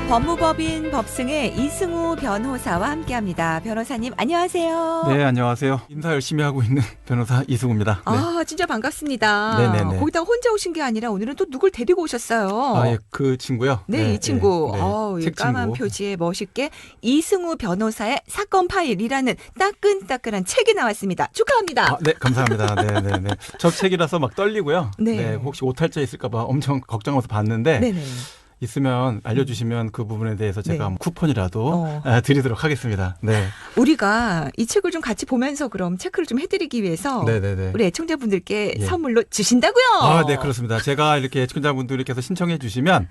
법무법인 법승의 이승우 변호사와 함께합니다. 변호사님 안녕하세요. 네, 안녕하세요. 인사 열심히 하고 있는 변호사 이승우입니다. 네. 아, 진짜 반갑습니다. 네네네. 거기다 혼자 오신 게 아니라 오늘은 또 누굴 데리고 오셨어요. 아, 예, 그 친구요? 네, 이 친구. 네. 이 까만 친구. 표지에 멋있게 이승우 변호사의 사건 파일이라는 따끈따끈한 책이 나왔습니다. 축하합니다. 아, 네, 감사합니다. 네네네. 첫 책이라서 막 떨리고요. 네. 혹시 오탈자 있을까봐 엄청 걱정해서 봤는데 네네. 있으면 알려주시면 그 부분에 대해서 제가 네. 쿠폰이라도 드리도록 하겠습니다. 네. 우리가 이 책을 좀 같이 보면서 그럼 체크를 좀 해드리기 위해서 네네네. 우리 애청자분들께 예. 선물로 주신다고요? 아, 네, 그렇습니다. 제가 이렇게 애청자분들께서 신청해 주시면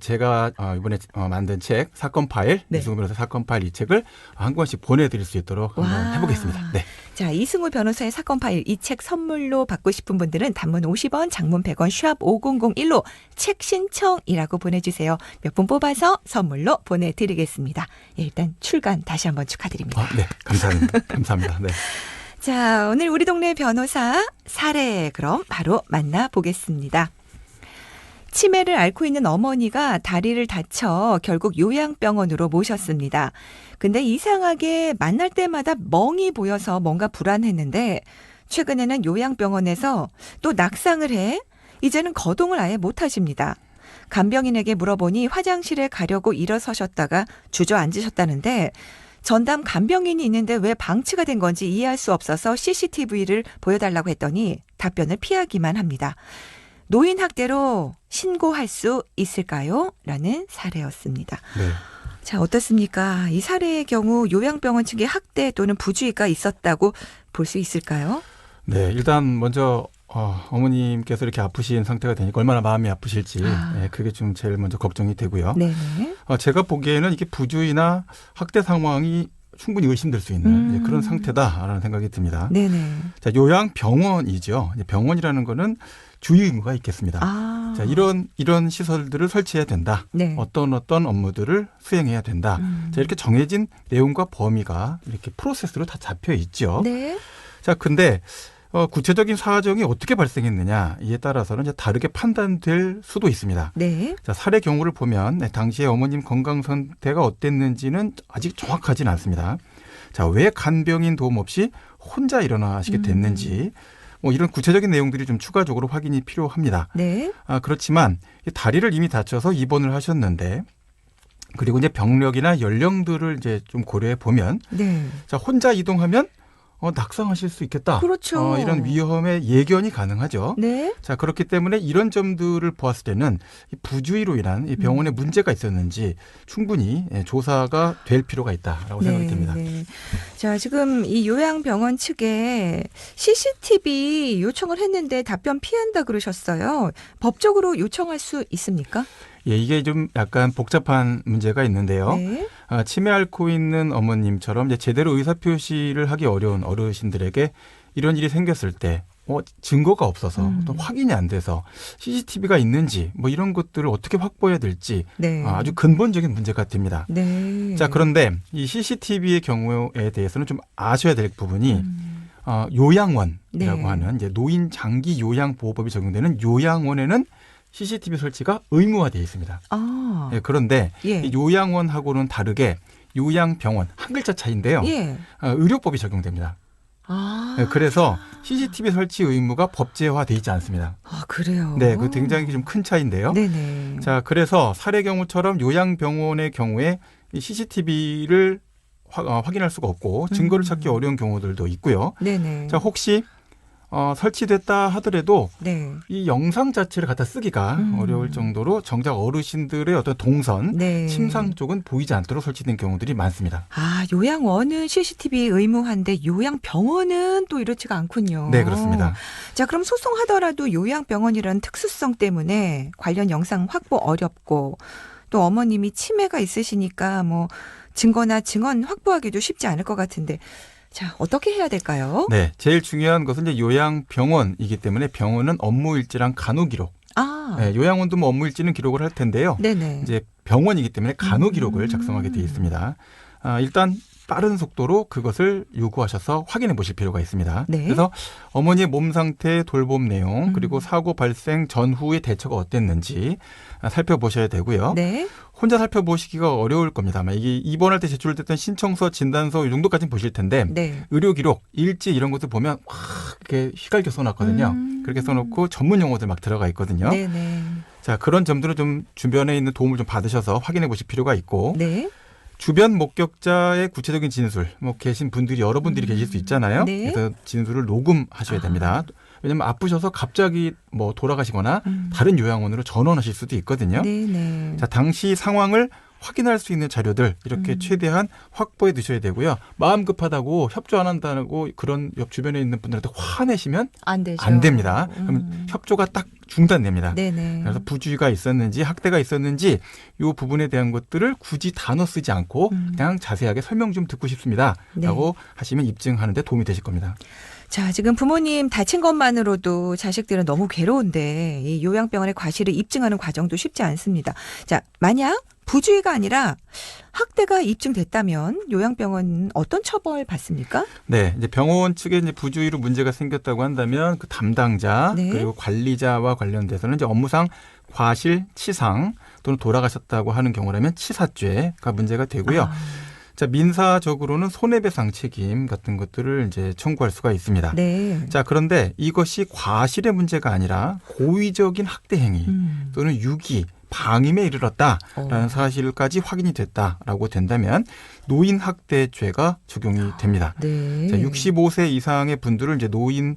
제가 이번에 만든 책 사건 파일, 네. 이승우 변호사 사건 파일 이 책을 한 권씩 보내드릴 수 있도록 한번 해보겠습니다. 네. 자, 이승우 변호사의 사건 파일 이 책 선물로 받고 싶은 분들은 단문 50원, 장문 100원, 샵 5001로 책 신청이라고 보내주세요. 몇 분 뽑아서 선물로 보내드리겠습니다. 예, 일단 출간 다시 한번 축하드립니다. 네, 감사합니다. 감사합니다. 네. 자, 오늘 우리 동네 변호사 사례 그럼 바로 만나보겠습니다. 치매를 앓고 있는 어머니가 다리를 다쳐 결국 요양병원으로 모셨습니다. 근데 이상하게 만날 때마다 멍이 보여서 뭔가 불안했는데 최근에는 요양병원에서 또 낙상을 해 이제는 거동을 아예 못하십니다. 간병인에게 물어보니 화장실에 가려고 일어서셨다가 주저앉으셨다는데 전담 간병인이 있는데 왜 방치가 된 건지 이해할 수 없어서 CCTV를 보여달라고 했더니 답변을 피하기만 합니다. 노인 학대로 신고할 수 있을까요? 라는 사례였습니다. 네. 자, 어떻습니까? 이 사례의 경우 요양병원 측의 학대 또는 부주의가 있었다고 볼 수 있을까요? 네, 일단 먼저 어머님께서 이렇게 아프신 상태가 되니까 얼마나 마음이 아프실지 그게 좀 제일 먼저 걱정이 되고요. 네네. 제가 보기에는 이게 부주의나 학대 상황이 충분히 의심될 수 있는 그런 상태다라는 생각이 듭니다. 네네. 자, 요양병원이죠. 병원이라는 거는 주의 의무가 있겠습니다. 자, 이런 시설들을 설치해야 된다. 네. 어떤 업무들을 수행해야 된다. 자, 이렇게 정해진 내용과 범위가 이렇게 프로세스로 다 잡혀 있죠. 네. 자, 근데 구체적인 사정이 어떻게 발생했느냐 이에 따라서는 이제 다르게 판단될 수도 있습니다. 네. 자, 사례 경우를 보면 당시에 어머님 건강 상태가 어땠는지는 아직 정확하지는 않습니다. 자, 왜 간병인 도움 없이 혼자 일어나시게 됐는지 이런 구체적인 내용들이 좀 추가적으로 확인이 필요합니다. 네. 그렇지만 다리를 이미 다쳐서 입원을 하셨는데 그리고 이제 병력이나 연령들을 이제 좀 고려해 보면 네. 자, 혼자 이동하면 낙상하실 수 있겠다. 그렇죠. 이런 위험의 예견이 가능하죠. 네. 자, 그렇기 때문에 이런 점들을 보았을 때는 이 부주의로 인한 이 병원에 문제가 있었는지 충분히 조사가 될 필요가 있다라고 생각이 듭니다. 네. 자, 지금 이 요양병원 측에 CCTV 요청을 했는데 답변 피한다 그러셨어요. 법적으로 요청할 수 있습니까? 예, 이게 좀 약간 복잡한 문제가 있는데요. 네. 치매 앓고 있는 어머님처럼 이제 제대로 의사표시를 하기 어려운 어르신들에게 이런 일이 생겼을 때 증거가 없어서 또 확인이 안 돼서 CCTV가 있는지 이런 것들을 어떻게 확보해야 될지 네. 아주 근본적인 문제가 됩니다. 네. 자, 그런데 이 CCTV의 경우에 대해서는 좀 아셔야 될 부분이 요양원이라고 네. 하는 이제 노인 장기 요양 보호법이 적용되는 요양원에는 CCTV 설치가 의무화되어 있습니다. 그런데 예. 이 요양원하고는 다르게 요양병원 한 글자 차이인데요. 예. 의료법이 적용됩니다. 그래서 CCTV 설치 의무가 법제화되어 있지 않습니다. 그래요? 네, 그 굉장히 좀 큰 차이인데요. 네네. 자, 그래서 사례 경우처럼 요양병원의 경우에 이 CCTV를 확인할 수가 없고 증거를 찾기 어려운 경우들도 있고요. 네네. 자, 혹시 설치됐다 하더라도 네. 이 영상 자체를 갖다 쓰기가 어려울 정도로 정작 어르신들의 어떤 동선, 네. 침상 쪽은 보이지 않도록 설치된 경우들이 많습니다. 요양원은 CCTV 의무화인데 요양병원은 또 이렇지가 않군요. 네, 그렇습니다. 자, 그럼 소송하더라도 요양병원이라는 특수성 때문에 관련 영상 확보 어렵고 또 어머님이 치매가 있으시니까 증거나 증언 확보하기도 쉽지 않을 것 같은데 자, 어떻게 해야 될까요? 네, 제일 중요한 것은 이제 요양병원이기 때문에 병원은 업무일지랑 간호기록. 네, 요양원도 업무일지는 기록을 할 텐데요. 네네. 이제 병원이기 때문에 간호기록을 작성하게 되어 있습니다. 일단 빠른 속도로 그것을 요구하셔서 확인해 보실 필요가 있습니다. 네. 그래서 어머니의 몸 상태, 돌봄 내용, 그리고 사고 발생 전후의 대처가 어땠는지 살펴보셔야 되고요. 네. 혼자 살펴보시기가 어려울 겁니다. 아마 이게 입원할 때 제출됐던 신청서, 진단서 이 정도까지는 보실 텐데 네. 의료 기록, 일지 이런 것들 보면 와, 이렇게 휘갈겨 써놨거든요. 그렇게 써놓고 전문 용어들 막 들어가 있거든요. 네네. 자, 그런 점들은 좀 주변에 있는 도움을 좀 받으셔서 확인해 보실 필요가 있고 네. 주변 목격자의 구체적인 진술, 뭐 계신 분들이 여러분들이 계실 수 있잖아요. 네. 그래서 진술을 녹음하셔야 됩니다. 왜냐하면 아프셔서 갑자기 뭐 돌아가시거나 다른 요양원으로 전원하실 수도 있거든요. 네네. 자, 당시 상황을 확인할 수 있는 자료들 이렇게 최대한 확보해 두셔야 되고요. 마음 급하다고 협조 안 한다고 그런 옆 주변에 있는 분들한테 화내시면 안 되죠. 안 됩니다. 그럼 협조가 딱 중단됩니다. 네네. 그래서 부주의가 있었는지 학대가 있었는지 이 부분에 대한 것들을 굳이 단어 쓰지 않고 그냥 자세하게 설명 좀 듣고 싶습니다. 네. 라고 하시면 입증하는 데 도움이 되실 겁니다. 자, 지금 부모님 다친 것만으로도 자식들은 너무 괴로운데 이 요양병원의 과실을 입증하는 과정도 쉽지 않습니다. 자, 만약 부주의가 아니라 학대가 입증됐다면 요양병원은 어떤 처벌 받습니까? 네, 이제 병원 측에 이제 부주의로 문제가 생겼다고 한다면 그 담당자 네. 그리고 관리자와 관련돼서는 이제 업무상 과실, 치상 또는 돌아가셨다고 하는 경우라면 치사죄가 문제가 되고요. 자, 민사적으로는 손해배상 책임 같은 것들을 이제 청구할 수가 있습니다. 네. 자, 그런데 이것이 과실의 문제가 아니라 고의적인 학대 행위 또는 유기, 방임에 이르렀다라는 사실까지 확인이 됐다라고 된다면 노인 학대죄가 적용이 됩니다. 네. 자, 65세 이상의 분들을 이제 노인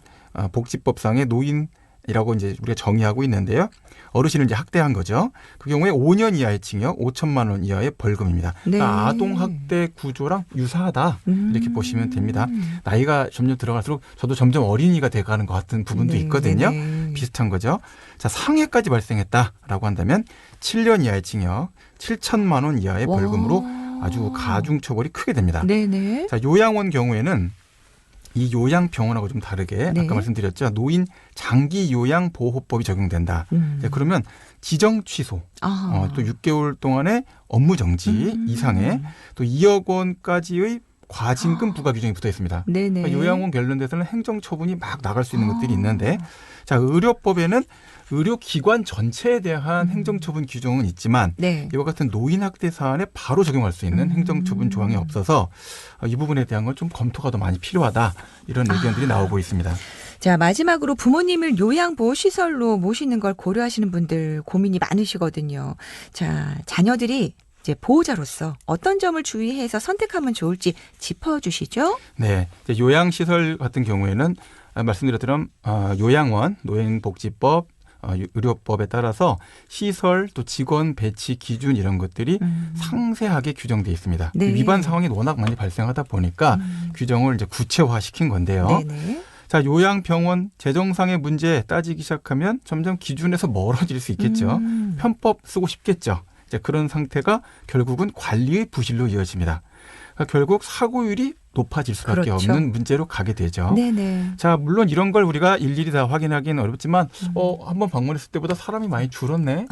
복지법상의 노인이라고 이제 우리가 정의하고 있는데요. 어르신을 이제 학대한 거죠. 그 경우에 5년 이하의 징역, 5천만 원 이하의 벌금입니다. 네. 그러니까 아동 학대 구조랑 유사하다 이렇게 보시면 됩니다. 나이가 점점 들어갈수록 저도 점점 어린이가 돼가는 것 같은 부분도 네, 있거든요. 네네. 비슷한 거죠. 자, 상해까지 발생했다라고 한다면 7년 이하의 징역, 7천만 원 이하의 와. 벌금으로 아주 가중 처벌이 크게 됩니다. 네네. 자, 요양원 경우에는 이 요양병원하고 좀 다르게 네. 아까 말씀드렸죠. 노인 장기 요양 보호법이 적용된다. 자, 그러면 지정 취소, 또 6개월 동안의 업무 정지 이상의 또 2억 원까지의 과징금 부과 규정이 붙어 있습니다. 네네. 그러니까 요양원 관련돼서는 행정처분이 막 나갈 수 있는 것들이 있는데, 자, 의료법에는 의료기관 전체에 대한 행정처분 규정은 있지만 네. 이와 같은 노인학대 사안에 바로 적용할 수 있는 행정처분 조항이 없어서 이 부분에 대한 건 좀 검토가 더 많이 필요하다 이런 의견들이 나오고 있습니다. 자, 마지막으로 부모님을 요양보호시설로 모시는 걸 고려하시는 분들 고민이 많으시거든요. 자, 자녀들이 이제 보호자로서 어떤 점을 주의해서 선택하면 좋을지 짚어주시죠. 네, 이제 요양시설 같은 경우에는 말씀드렸던 요양원, 노인복지법, 의료법에 따라서 시설 또 직원 배치 기준 이런 것들이 상세하게 규정돼 있습니다. 네. 위반 상황이 워낙 많이 발생하다 보니까 규정을 이제 구체화시킨 건데요. 네네. 자, 요양병원 재정상의 문제 따지기 시작하면 점점 기준에서 멀어질 수 있겠죠. 편법 쓰고 싶겠죠. 이제 그런 상태가 결국은 관리의 부실로 이어집니다. 그러니까 결국 사고율이 높아질 수밖에 그렇죠. 없는 문제로 가게 되죠. 네네. 자, 물론 이런 걸 우리가 일일이 다 확인하기는 어렵지만 한번 방문했을 때보다 사람이 많이 줄었네.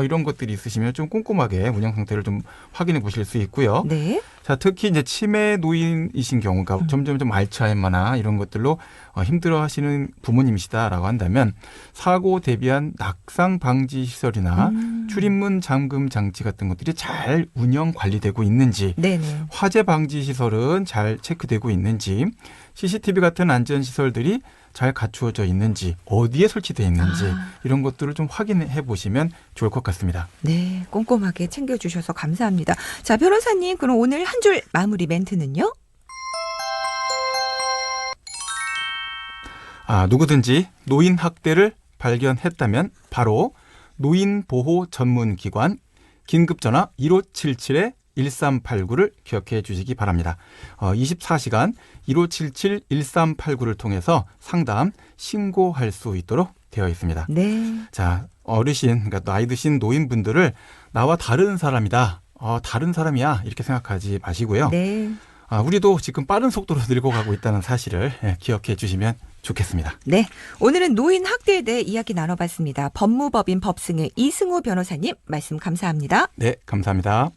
이런 것들이 있으시면 좀 꼼꼼하게 운영 상태를 좀 확인해 보실 수 있고요. 네. 자, 특히 이제 치매 노인이신 경우가 점점 알츠하이머나 이런 것들로 힘들어하시는 부모님이시다라고 한다면 사고 대비한 낙상 방지 시설이나 출입문 잠금 장치 같은 것들이 잘 운영 관리되고 있는지, 네네. 화재 방지 시설은 잘 체크되고 있는지, CCTV 같은 안전 시설들이 잘 갖추어져 있는지, 어디에 설치되어 있는지 이런 것들을 좀 확인해 보시면 좋을 것 같습니다. 네, 꼼꼼하게 챙겨주셔서 감사합니다. 자, 변호사님, 그럼 오늘 한 줄 마무리 멘트는요? 누구든지 노인 학대를 발견했다면 바로 노인보호 전문기관 긴급전화 1577-1389를 기억해 주시기 바랍니다. 24시간 1577-1389를 통해서 상담, 신고할 수 있도록 되어 있습니다. 네. 자, 어르신, 그러니까 나이 드신 노인분들을 나와 다른 사람이다, 다른 사람이야 이렇게 생각하지 마시고요. 네. 우리도 지금 빠른 속도로 늙어가고 있다는 사실을 기억해 주시면 좋겠습니다. 네. 오늘은 노인 학대에 대해 이야기 나눠봤습니다. 법무법인 법승의 이승우 변호사님 말씀 감사합니다. 네, 감사합니다.